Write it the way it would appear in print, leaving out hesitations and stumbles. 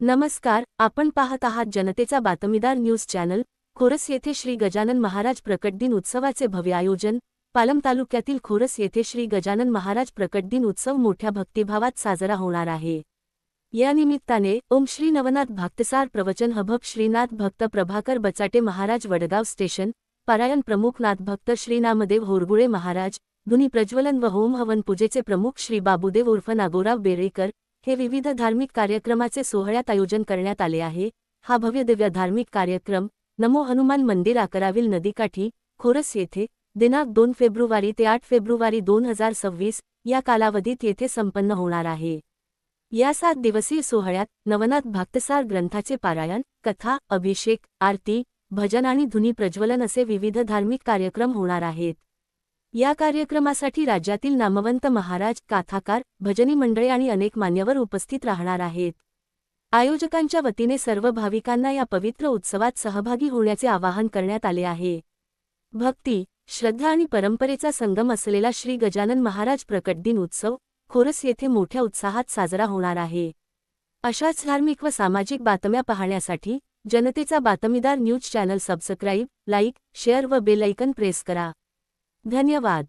नमस्कार, आपण पाहत आहात जनतेचा बातमीदार न्यूज चॅनल. खोरस येथे श्री गजानन महाराज प्रकटदिन उत्सवाचे भव्य आयोजन. पालम तालुक्यातील खोरस येथे श्री गजानन महाराज प्रकटदिन उत्सव मोठ्या भक्तिभावात साजरा होणार आहे. या निमित्ताने ओम श्री नवनाथ भक्तसार प्रवचन हभप श्रीनाथ भक्त प्रभाकर बचाटे महाराज वडगाव स्टेशन, पारायण प्रमुख नाथ भक्त श्री नामदेव होरगुळे महाराज, धुनी प्रज्वलन व होम हवन पूजेचे प्रमुख श्री बाबूदेव उर्फ नागोराव बेरेकर हे विविध धार्मिक कार्यक्रमाचे सोहळ्यात आयोजन करण्यात आले आहे. हा भव्य दिव्य धार्मिक कार्यक्रम नमो हनुमान मंदिर आकराविल नदीकाठी, खोरस येथे दिनांक 2 फेब्रुवारी ते 8 फेब्रुवारी 2026 या कालावधीत येथे संपन्न होणार आहे. या 7 दिवसीय सोहळ्यात नवनाथ भक्तसार ग्रंथाचे पारायण, कथा, अभिषेक, आरती, भजन आणि धुनी प्रज्वलन असे विविध धार्मिक कार्यक्रम होणार आहेत. या कार्यक्रमासाठी राज्यातील नामवंत महाराज, कथाकार, भजनी मंडळे आणि अनेक मान्यवर उपस्थित राहणार आहेत. आयोजकांच्या वतीने सर्व भाविकांना या पवित्र उत्सवात सहभागी होण्याचे आवाहन करण्यात आले आहे. भक्ती, श्रद्धा आणि परंपरेचा संगम असलेला श्री गजानन महाराज प्रकटदिन उत्सव खोरस येथे मोठ्या उत्साहात साजरा होणार आहे. अशाच धार्मिक व सामाजिक बातम्या पाहण्यासाठी जनतेचा बातमीदार news channel subscribe, like, share व बेल आयकॉन प्रेस करा. धन्यवाद.